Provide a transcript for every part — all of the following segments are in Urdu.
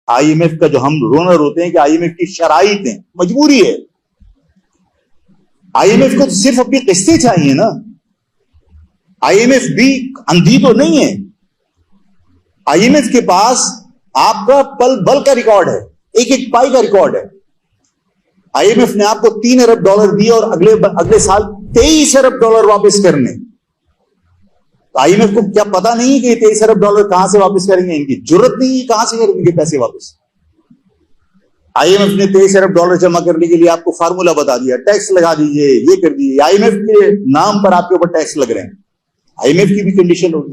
آئی ایم ایف کا جو ہم رونر ہوتے ہیں کہ آئی ایم ایف کی شرائط ہیں، مجبوری ہے. آئی ایم ایف کو تو صرف اپنی قسطیں چاہیے نا. آئی ایم ایف بھی اندھی تو نہیں ہے. آئی ایم ایف کے پاس آپ کا پل بل کا ریکارڈ ہے، ایک ایک پائی کا ریکارڈ ہے. آئی ایم ایف نے آپ کو $3 ارب دیے اور اگلے سال $23 ارب واپس کرنے. تو آئی ایم ایف کو کیا پتا نہیں کہ یہ $23 ارب کہاں سے واپس کریں گے؟ ان کی جرت نہیں، کہاں سے کریں گے پیسے واپس. آئی ایم ایف نے $23 ارب جمع کرنے کے لیے آپ کو فارمولا بتا دیا، ٹیکس لگا دیجئے، یہ کر دیجئے. آئی ایم ایف کے نام پر آپ کے اوپر ٹیکس لگ رہے ہیں. آئی ایم ایف کی بھی کنڈیشن ہوگی.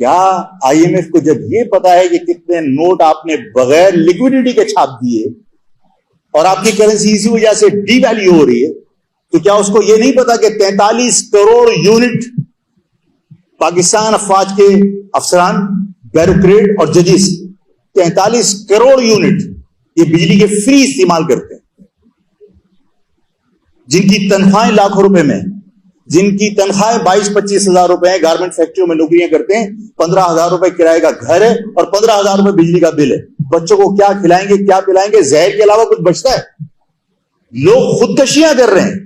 کیا آئی ایم ایف کو جب یہ پتا ہے کہ کتنے نوٹ آپ نے بغیر لیکوڈیٹی کے چھاپ دیے اور آپ کی کرنسی اسی وجہ سے ڈی ویلیو ہو رہی ہے، تو کیا اس کو یہ نہیں پتا کہ 43 کروڑ یونٹ پاکستان افواج کے افسران، بیوروکریٹ اور ججز 43 کروڑ یونٹ یہ بجلی کے فری استعمال کرتے ہیں، جن کی تنخواہیں لاکھوں روپے میں، جن کی تنخواہیں 22-25 ہزار روپے ہیں، گارمنٹ فیکٹریوں میں نوکریاں کرتے ہیں، 15,000 روپے کرائے کا گھر ہے اور 15,000 روپے بجلی کا بل ہے. بچوں کو کیا کھلائیں گے، کیا پلائیں گے؟ زہر کے علاوہ کچھ بچتا ہے؟ لوگ خودکشیاں کر رہے ہیں،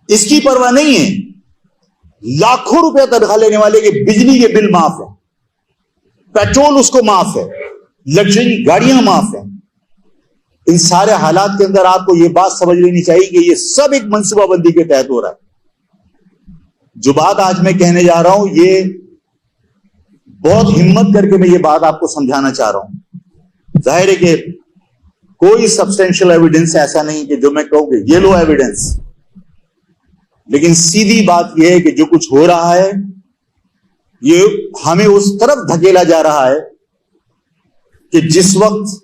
اس کی پرواہ نہیں ہے. لاکھوں روپے تنخواہ لینے والے کے بجلی کے بل معاف ہے، پیٹرول اس کو معاف ہے، لگژری گاڑیاں معاف ہیں. ان سارے حالات کے اندر آپ کو یہ بات سمجھ لینی چاہیے کہ یہ سب ایک منصوبہ بندی کے تحت ہو رہا ہے. جو بات آج میں کہنے جا رہا ہوں، یہ بہت ہمت کر کے میں یہ بات آپ کو سمجھانا چاہ رہا ہوں. ظاہر ہے کہ کوئی سبسٹینشل ایویڈنس ایسا نہیں کہ جو میں کہوں کہ یہ لو ایویڈنس، لیکن سیدھی بات یہ ہے کہ جو کچھ ہو رہا ہے یہ ہمیں اس طرف دھکیلا جا رہا ہے کہ جس وقت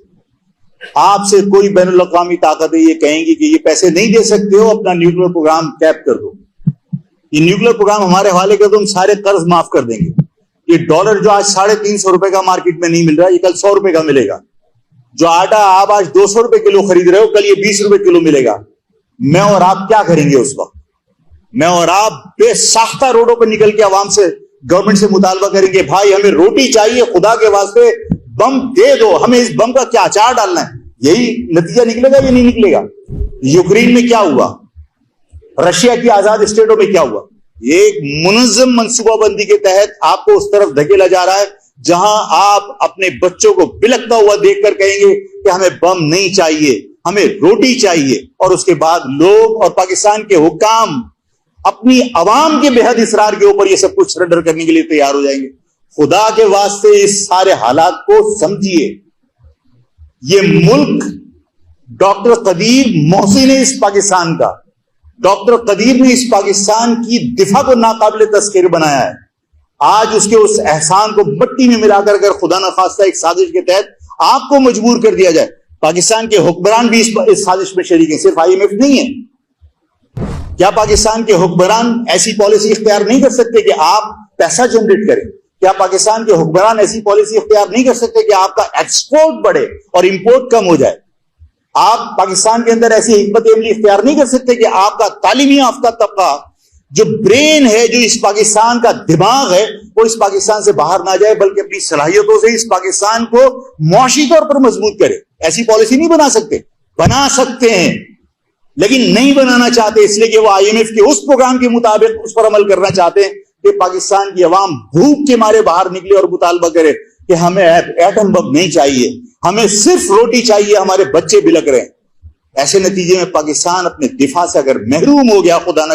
آپ سے کوئی بین الاقوامی طاقتیں یہ کہیں گی کہ یہ پیسے نہیں دے سکتے ہو، اپنا نیوکلیر پروگرام کیپ کر دو، یہ نیوکلیر پروگرام ہمارے حوالے کر دو، ہم سارے قرض معاف کر دیں گے. یہ ڈالر جو آج 350 روپے کا مارکیٹ میں نہیں مل رہا، یہ کل 100 روپے کا ملے گا. جو آٹا آپ آج 200 روپے کلو خرید رہے ہو، کل یہ 20 روپے کلو ملے گا. میں اور آپ کیا کریں گے اس وقت؟ میں اور آپ بے ساختہ روڈوں پر نکل کے عوام سے، گورنمنٹ سے مطالبہ کریں گے، بھائی ہمیں روٹی چاہیے، خدا کے واسطے بم دے دو، ہمیں اس بم کا کیا اچار ڈالنا ہے. یہی نتیجہ نکلے گا یا نہیں نکلے گا؟ یوکرین میں کیا ہوا، رشیا کی آزاد اسٹیٹوں میں کیا ہوا؟ یہ ایک منظم منصوبہ بندی کے تحت آپ کو اس طرف دھکیلا جا رہا ہے جہاں آپ اپنے بچوں کو بلکتا ہوا دیکھ کر کہیں گے کہ ہمیں بم نہیں چاہیے، ہمیں روٹی چاہیے، اور اس کے بعد لوگ اور پاکستان کے حکام اپنی عوام کے بے حد اصرار کے اوپر یہ سب کچھ سرنڈر کرنے کے لیے تیار ہو جائیں گے. خدا کے واسطے اس سارے حالات کو سمجھیے. یہ ملک ڈاکٹر قدیر محسن نے اس پاکستان کا، ڈاکٹر قدیر نے اس پاکستان کی دفاع کو ناقابل تذکیر بنایا ہے. آج اس کے اس احسان کو مٹی میں ملا کر خدا نخواستہ ایک سازش کے تحت آپ کو مجبور کر دیا جائے. پاکستان کے حکمران بھی اس سازش میں شریک ہیں، صرف آئی ایم ایف نہیں ہے. کیا پاکستان کے حکمران ایسی پالیسی اختیار نہیں کر سکتے کہ آپ پیسہ جنریٹ کریں؟ کیا پاکستان کے حکمران ایسی پالیسی اختیار نہیں کر سکتے کہ آپ کا ایکسپورٹ بڑھے اور امپورٹ کم ہو جائے؟ آپ پاکستان کے اندر ایسی حکمت عملی اختیار نہیں کر سکتے کہ آپ کا تعلیمی یافتہ طبقہ، جو برین ہے، جو اس پاکستان کا دماغ ہے، وہ اس پاکستان سے باہر نہ جائے بلکہ اپنی صلاحیتوں سے اس پاکستان کو معاشی طور پر مضبوط کرے؟ ایسی پالیسی نہیں بنا سکتے. بنا سکتے ہیں لیکن نہیں بنانا چاہتے، اس لیے کہ وہ آئی ایم ایف کے اس پروگرام کے مطابق اس پر عمل کرنا چاہتے ہیں کہ پاکستان کی عوام بھوک کے مارے باہر نکلے اور مطالبہ کرے کہ ہمیں ایٹم بم نہیں چاہیے، ہمیں صرف روٹی چاہیے، ہمارے بچے بلک رہے ہیں. ایسے نتیجے میں پاکستان اپنے دفاع سے اگر محروم ہو گیا، خدا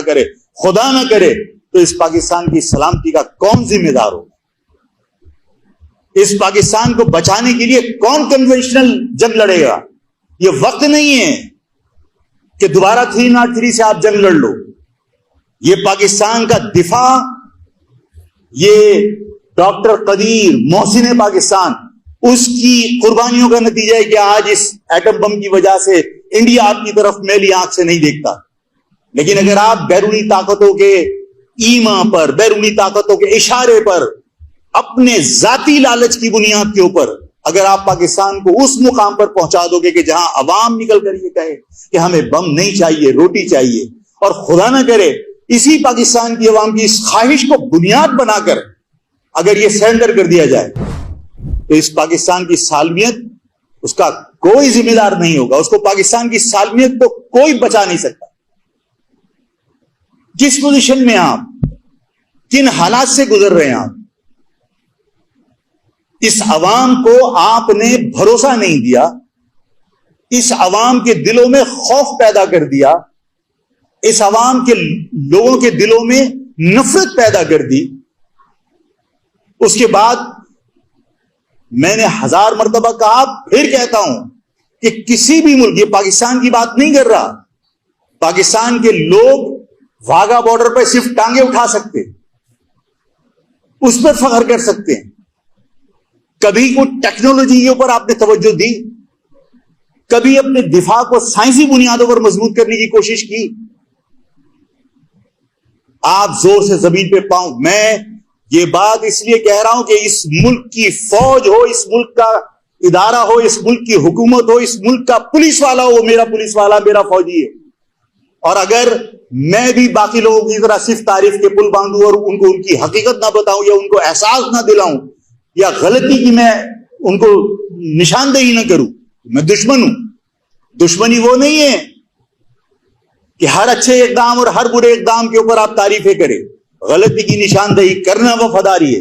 نہ کرے تو اس پاکستان کی سلامتی کا کون ذمہ دار ہوگا؟ اس پاکستان کو بچانے کے لیے کون کنونشنل جنگ لڑے گا؟ یہ وقت نہیں ہے کہ دوبارہ 303 سے آپ جنگ لڑ لو. یہ پاکستان کا دفاع، یہ ڈاکٹر قدیر محسن پاکستان، اس کی قربانیوں کا نتیجہ ہے کہ آج اس ایٹم بم کی وجہ سے انڈیا آپ کی طرف میلی آنکھ سے نہیں دیکھتا. لیکن اگر آپ بیرونی طاقتوں کے ایما پر، بیرونی طاقتوں کے اشارے پر، اپنے ذاتی لالچ کی بنیاد کے اوپر اگر آپ پاکستان کو اس مقام پر پہنچا دو گے کہ جہاں عوام نکل کر یہ کہے کہ ہمیں بم نہیں چاہیے، روٹی چاہیے، اور خدا نہ کرے اسی پاکستان کی عوام کی اس خواہش کو بنیاد بنا کر اگر یہ سرنڈر کر دیا جائے تو اس پاکستان کی سالمیت اس کا کوئی ذمہ دار نہیں ہوگا. اس کو پاکستان کی سالمیت کو کوئی بچا نہیں سکتا. کس پوزیشن میں آپ, کن حالات سے گزر رہے ہیں آپ, اس عوام کو آپ نے بھروسہ نہیں دیا, اس عوام کے دلوں میں خوف پیدا کر دیا, اس عوام کے لوگوں کے دلوں میں نفرت پیدا کر دی. اس کے بعد میں نے 1000 مرتبہ کہا, پھر کہتا ہوں کہ کسی بھی ملک, یہ پاکستان کی بات نہیں کر رہا, پاکستان کے لوگ واگا بارڈر پہ صرف ٹانگیں اٹھا سکتے, اس پر فخر کر سکتے ہیں. کبھی کوئی ٹیکنالوجی کے اوپر آپ نے توجہ دی, کبھی اپنے دفاع کو سائنسی بنیادوں پر مضبوط کرنے کی کوشش کی. آپ زور سے زمین پہ پاؤں. میں یہ بات اس لیے کہہ رہا ہوں کہ اس ملک کی فوج ہو, اس ملک کا ادارہ ہو, اس ملک کی حکومت ہو, اس ملک کا پولیس والا ہو, میرا پولیس والا میرا فوجی ہے. اور اگر میں بھی باقی لوگوں کی طرح صرف تعریف کے پل باندھوں اور ان کو ان کی حقیقت نہ بتاؤں یا ان کو احساس نہ دلاؤں یا غلطی کی میں ان کو نشاندہی نہ کروں, میں دشمن ہوں. دشمنی وہ نہیں ہے کہ ہر اچھے اقدام اور ہر برے اقدام کے اوپر آپ تعریفیں کریں. غلطی کی نشاندہی کرنا وفاداری ہے.